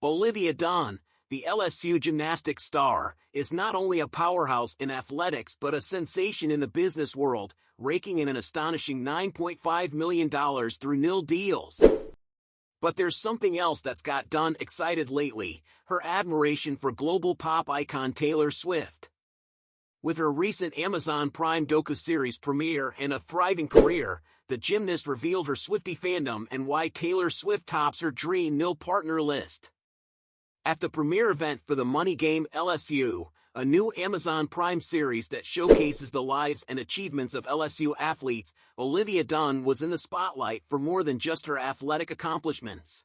Olivia Dunne, the LSU gymnastics star, is not only a powerhouse in athletics but a sensation in the business world, raking in an astonishing $9.5 million through NIL deals. But there's something else that's got Dunne excited lately: her admiration for global pop icon Taylor Swift. With her recent Amazon Prime docuseries premiere and a thriving career, the gymnast revealed her Swiftie fandom and why Taylor Swift tops her dream NIL partner list. At the premiere event for the money game LSU, a new Amazon Prime series that showcases the lives and achievements of LSU athletes, Olivia Dunne was in the spotlight for more than just her athletic accomplishments.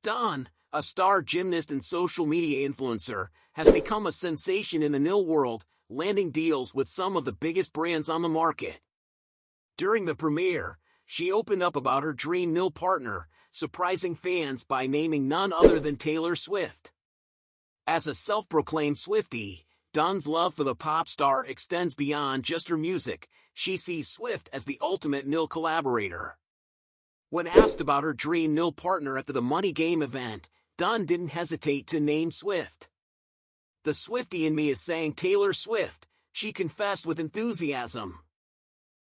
Dunne, a star gymnast and social media influencer, has become a sensation in the NIL world, landing deals with some of the biggest brands on the market. During the premiere, she opened up about her dream NIL partner, surprising fans by naming none other than Taylor Swift. As a self-proclaimed Swiftie, Dunne's love for the pop star extends beyond just her music. She sees Swift as the ultimate NIL collaborator. When asked about her dream NIL partner at the Money Game event, Dunne didn't hesitate to name Swift. "The Swiftie in me is saying Taylor Swift," she confessed with enthusiasm.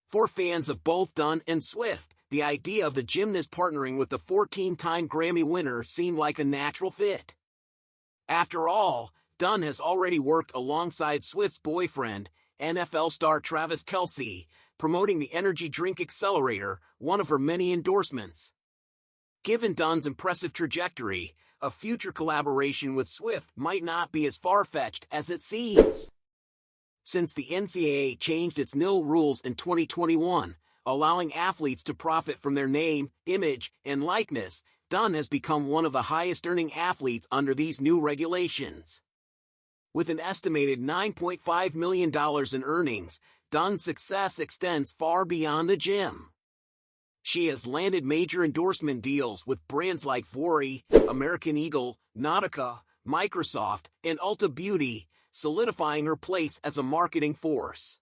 For fans of both Dunne and Swift, the idea of the gymnast partnering with the 14-time Grammy winner seemed like a natural fit. After all, Dunne has already worked alongside Swift's boyfriend, NFL star Travis Kelce, promoting the energy drink Accelerator, one of her many endorsements. Given Dunne's impressive trajectory, a future collaboration with Swift might not be as far-fetched as it seems. Since the NCAA changed its NIL rules in 2021, allowing athletes to profit from their name, image, and likeness, Dunne has become one of the highest-earning athletes under these new regulations. With an estimated $9.5 million in earnings, Dunne's success extends far beyond the gym. She has landed major endorsement deals with brands like Vuori, American Eagle, Nautica, Microsoft, and Ulta Beauty, solidifying her place as a marketing force.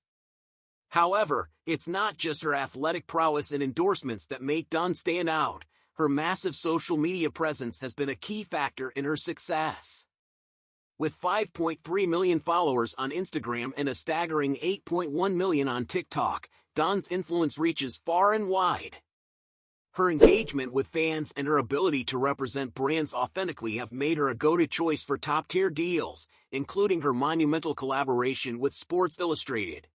However, it's not just her athletic prowess and endorsements that make Dunne stand out. Her massive social media presence has been a key factor in her success. With 5.3 million followers on Instagram and a staggering 8.1 million on TikTok, Dunne's influence reaches far and wide. Her engagement with fans and her ability to represent brands authentically have made her a go-to choice for top-tier deals, including her monumental collaboration with Sports Illustrated.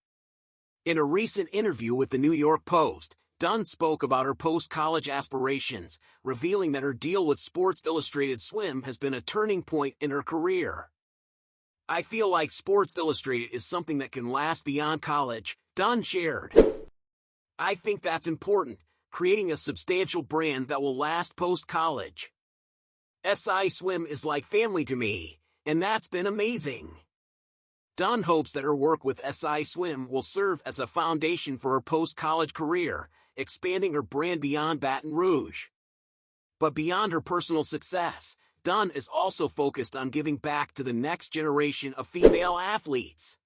In a recent interview with the New York Post, Dunne spoke about her post-college aspirations, revealing that her deal with Sports Illustrated Swim has been a turning point in her career. "I feel like Sports Illustrated is something that can last beyond college," Dunne shared. "I think that's important, creating a substantial brand that will last post-college. SI Swim is like family to me, and that's been amazing." Dunne hopes that her work with SI Swim will serve as a foundation for her post-college career, expanding her brand beyond Baton Rouge. But beyond her personal success, Dunne is also focused on giving back to the next generation of female athletes.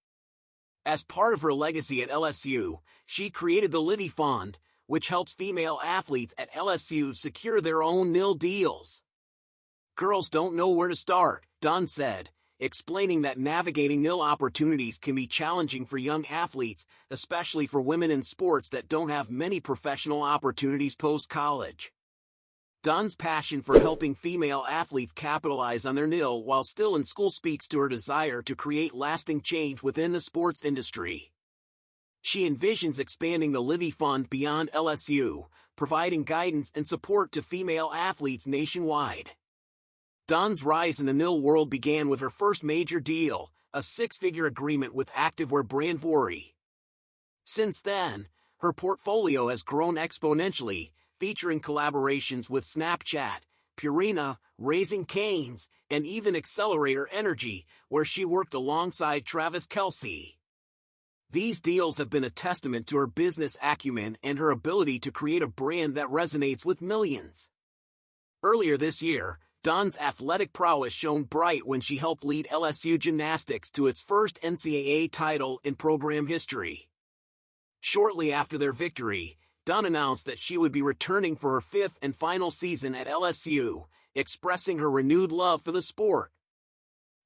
As part of her legacy at LSU, she created the Livy Fund, which helps female athletes at LSU secure their own NIL deals. "Girls don't know where to start," Dunne said, explaining that navigating NIL opportunities can be challenging for young athletes, especially for women in sports that don't have many professional opportunities post-college. Dunne's passion for helping female athletes capitalize on their NIL while still in school speaks to her desire to create lasting change within the sports industry. She envisions expanding the Livy Fund beyond LSU, providing guidance and support to female athletes nationwide. Dunne's rise in the NIL world began with her first major deal, a six-figure agreement with activewear brand Vuori. Since then, her portfolio has grown exponentially, featuring collaborations with Snapchat, Purina, Raising Cane's, and even Accelerator Energy, where she worked alongside Travis Kelce. These deals have been a testament to her business acumen and her ability to create a brand that resonates with millions. Earlier this year, Dunne's athletic prowess shone bright when she helped lead LSU gymnastics to its first NCAA title in program history. Shortly after their victory, Dunne announced that she would be returning for her fifth and final season at LSU, expressing her renewed love for the sport.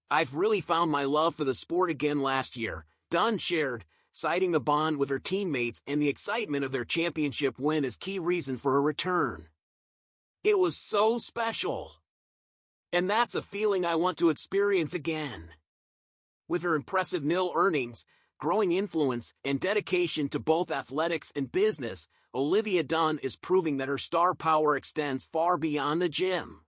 "I've really found my love for the sport again last year," Dunne shared, citing the bond with her teammates and the excitement of their championship win as key reason for her return. "It was so special. And that's a feeling I want to experience again." With her impressive NIL earnings, growing influence, and dedication to both athletics and business, Olivia Dunne is proving that her star power extends far beyond the gym.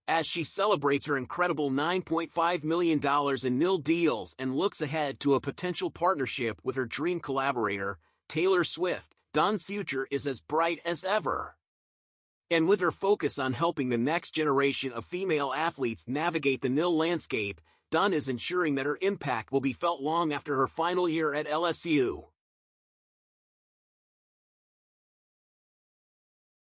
As she celebrates her incredible $9.5 million in NIL deals and looks ahead to a potential partnership with her dream collaborator, Taylor Swift, Dunne's future is as bright as ever. And with her focus on helping the next generation of female athletes navigate the NIL landscape, Dunne is ensuring that her impact will be felt long after her final year at LSU.